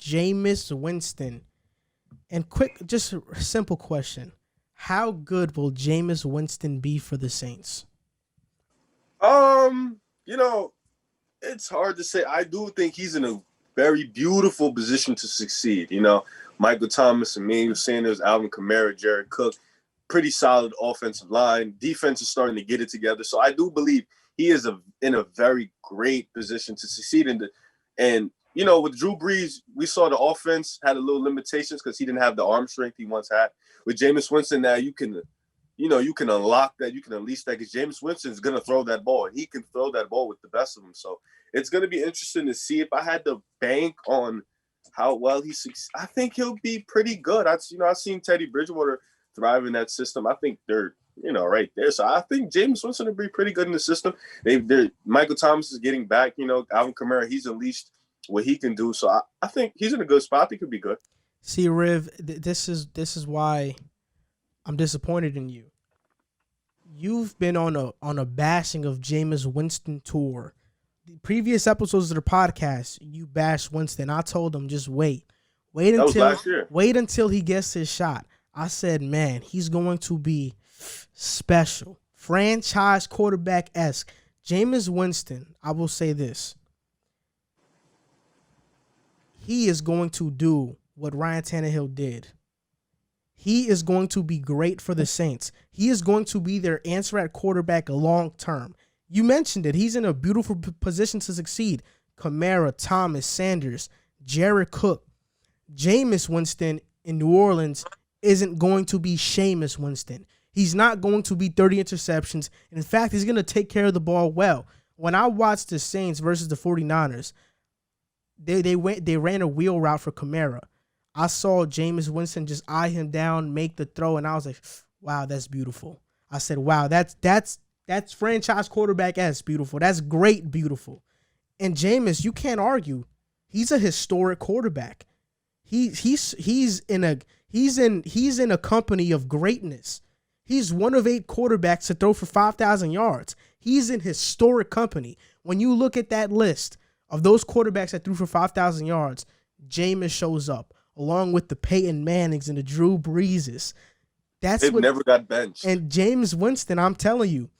Jameis Winston. And quick, just a simple question. How good will Jameis Winston be for the Saints? You know, it's hard to say. I do think he's in a very beautiful position to succeed. Michael Thomas and Emmanuel Sanders, Alvin Kamara, Jared Cook, pretty solid offensive line. Defense is starting to get it together. So I do believe he is in a very great position to succeed with Drew Brees, we saw the offense had a little limitations because he didn't have the arm strength he once had. With Jameis Winston now, you can unlock that, you can unleash that because Jameis Winston is going to throw that ball. He can throw that ball with the best of them. So it's going to be interesting to see. If I had to bank on how well he succeeds, I think he'll be pretty good. I've seen Teddy Bridgewater thrive in that system. I think they're right there. So I think Jameis Winston will be pretty good in the system. Michael Thomas is getting back. Alvin Kamara, he's unleashed what he can do. So I think he's in a good spot. I think he'll be good. See, Riv, this is why I'm disappointed in you. You've been on a bashing of Jameis Winston tour. The previous episodes of the podcast, you bashed Winston. I told him just wait until he gets his shot. I said, man, he's going to be special, franchise quarterback-esque. Jameis Winston, I will say this. He is going to do what Ryan Tannehill did. He is going to be great for the Saints. He is going to be their answer at quarterback long term. You mentioned it. He's in a beautiful position to succeed. Kamara, Thomas, Sanders, Jared Cook. Jameis Winston in New Orleans isn't going to be Seamus Winston. He's not going to be 30 interceptions. In fact, he's going to take care of the ball well. When I watched the Saints versus the 49ers, they ran a wheel route for Kamara. I saw Jameis Winston just eye him down, make the throw, and I was like, wow, that's beautiful. I said, wow, that's franchise quarterback-esque beautiful. That's great beautiful. And Jameis, you can't argue. He's a historic quarterback. He's in a company of greatness. He's one of 8 quarterbacks to throw for 5,000 yards. He's in historic company. When you look at that list of those quarterbacks that threw for 5,000 yards, Jameis shows up, along with the Peyton Mannings and the Drew Breeses. They've never got benched. And Jameis Winston, I'm telling you,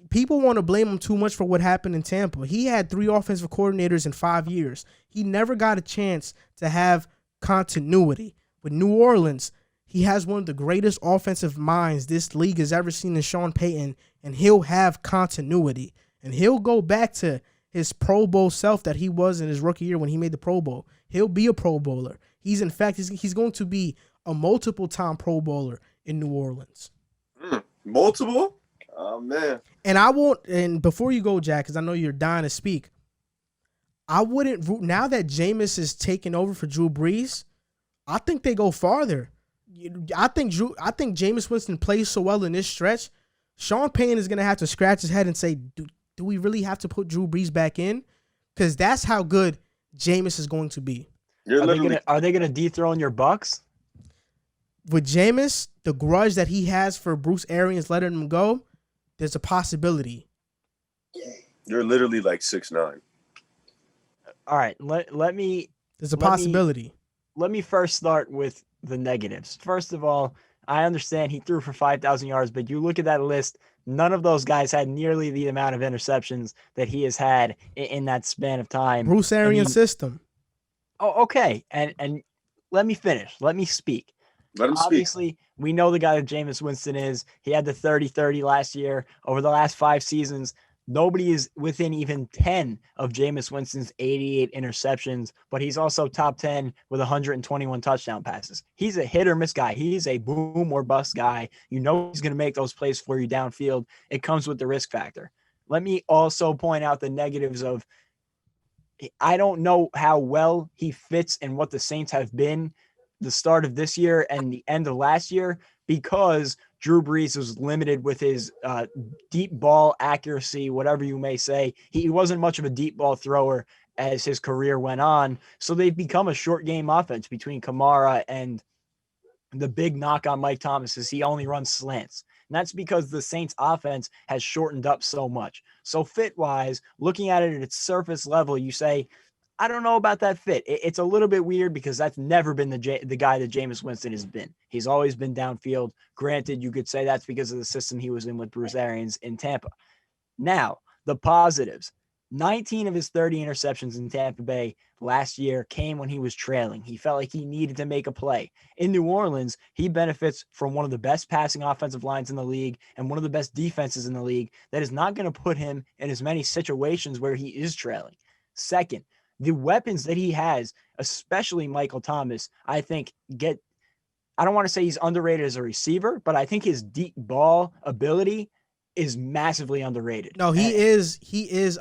people want to blame him too much for what happened in Tampa. He had 3 offensive coordinators in 5 years. He never got a chance to have continuity. With New Orleans, he has one of the greatest offensive minds this league has ever seen in Sean Payton, and he'll have continuity. And he'll go back to his Pro Bowl self that he was in his rookie year when he made the Pro Bowl. He'll be a Pro Bowler. He's going to be a multiple-time Pro Bowler in New Orleans. Multiple? Oh, man. And before you go, Jack, because I know you're dying to speak, I wouldn't, now that Jameis is taking over for Drew Brees, I think they go farther. I think Jameis Winston plays so well in this stretch, Sean Payton is going to have to scratch his head and say, do we really have to put Drew Brees back in? Because that's how good Jameis is going to be. Are they gonna dethrone your Bucks? With Jameis, the grudge that he has for Bruce Arians letting him go, there's a possibility. You're literally like 6'9". All right, let me. There's a possibility. Let me first start with the negatives. First of all, I understand he threw for 5,000 yards, but you look at that list, none of those guys had nearly the amount of interceptions that he has had in that span of time. Bruce Arians' system. Oh, okay. And let me finish. Let me speak. Let him Obviously, speak. we know the guy that Jameis Winston is. He had the 30-30 last year. Over the last 5 seasons, nobody is within even 10 of Jameis Winston's 88 interceptions, but he's also top 10 with 121 touchdown passes. He's a hit or miss guy. He's a boom or bust guy. You know he's going to make those plays for you downfield. It comes with the risk factor. Let me also point out the negatives of I don't know how well he fits in what the Saints have been the start of this year and the end of last year because Drew Brees was limited with his deep ball accuracy, whatever you may say. He wasn't much of a deep ball thrower as his career went on. So they've become a short game offense between Kamara and the big knock on Mike Thomas is he only runs slants. And that's because the Saints offense has shortened up so much. So fit-wise, looking at it at its surface level, you say, I don't know about that fit. It's a little bit weird because that's never been the guy that Jameis Winston has been. He's always been downfield. Granted, you could say that's because of the system he was in with Bruce Arians in Tampa. Now, the positives. 19 of his 30 interceptions in Tampa Bay last year came when he was trailing. He felt like he needed to make a play. In New Orleans, he benefits from one of the best passing offensive lines in the league and one of the best defenses in the league that is not going to put him in as many situations where he is trailing. Second, the weapons that he has, especially Michael Thomas, I think I don't want to say he's underrated as a receiver, but I think his deep ball ability is massively underrated. No, he is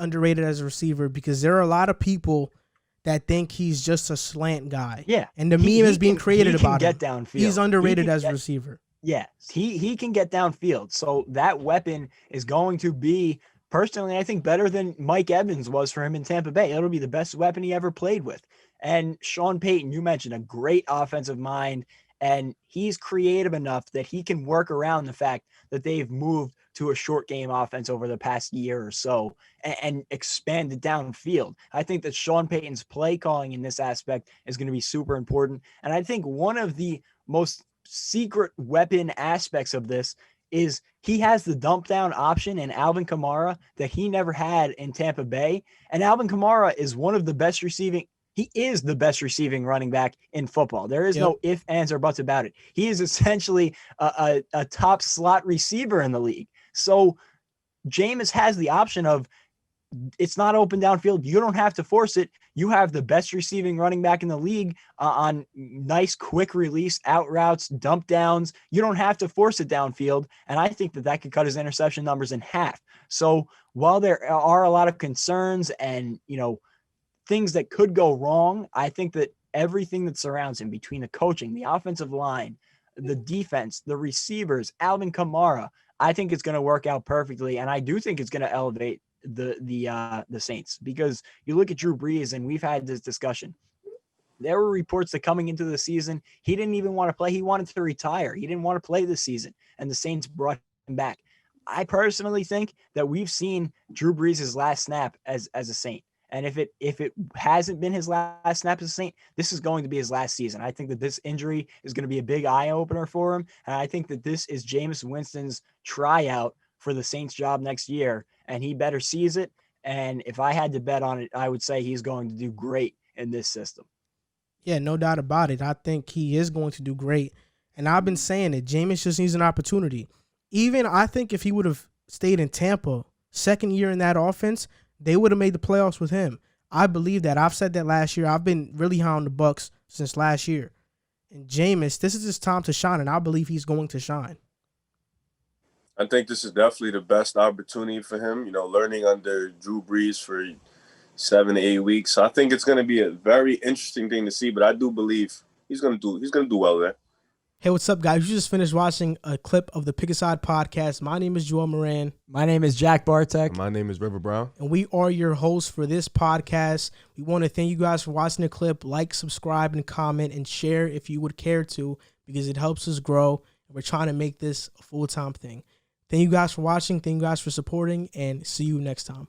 underrated as a receiver because there are a lot of people that think he's just a slant guy. Yeah. And the meme is being created about him. Get downfield. He's underrated as a receiver. Yeah. He can get downfield. So that weapon is going to be, personally, I think better than Mike Evans was for him in Tampa Bay. It'll be the best weapon he ever played with. And Sean Payton, you mentioned, a great offensive mind. And he's creative enough that he can work around the fact that they've moved to a short game offense over the past year or so and expand it downfield. I think that Sean Payton's play calling in this aspect is going to be super important. And I think one of the most secret weapon aspects of this is he has the dump down option in Alvin Kamara that he never had in Tampa Bay. And Alvin Kamara is one of the best receiving. He is the best receiving running back in football. There is no ifs, ands, or buts about it. He is essentially a top slot receiver in the league. So Jameis has the option of, it's not open downfield. You don't have to force it. You have the best receiving running back in the league on nice, quick release, out routes, dump downs. You don't have to force it downfield. And I think that could cut his interception numbers in half. So while there are a lot of concerns and, things that could go wrong, I think that everything that surrounds him, between the coaching, the offensive line, the defense, the receivers, Alvin Kamara, I think it's going to work out perfectly. And I do think it's going to elevate the Saints, because you look at Drew Brees, and we've had this discussion. There were reports that coming into the season, he didn't even want to play. He wanted to retire. He didn't want to play this season, and the Saints brought him back. I personally think that we've seen Drew Brees' last snap as a Saint. And if it hasn't been his last snap as a Saint, this is going to be his last season. I think that this injury is going to be a big eye-opener for him. And I think that this is Jameis Winston's tryout for the Saints job next year, and he better seize it. And if I had to bet on it, I would say he's going to do great in this system. Yeah, no doubt about it. I think he is going to do great. And I've been saying it. Jameis just needs an opportunity. Even I think if he would have stayed in Tampa, second year in that offense, they would have made the playoffs with him. I believe that. I've said that last year. I've been really high on the Bucs since last year. And Jameis, this is his time to shine, and I believe he's going to shine. I think this is definitely the best opportunity for him, learning under Drew Brees for 7 to 8 weeks. So I think it's going to be a very interesting thing to see, but I do believe he's going to do well there. Hey, what's up, guys? You just finished watching a clip of the Pick a Side podcast. My name is Joel Moran. My name is Jack Barteck. And my name is River Brown. And we are your hosts for this podcast. We want to thank you guys for watching the clip. Like, subscribe, and comment, and share if you would care to, because it helps us grow. And we're trying to make this a full-time thing. Thank you guys for watching. Thank you guys for supporting, and see you next time.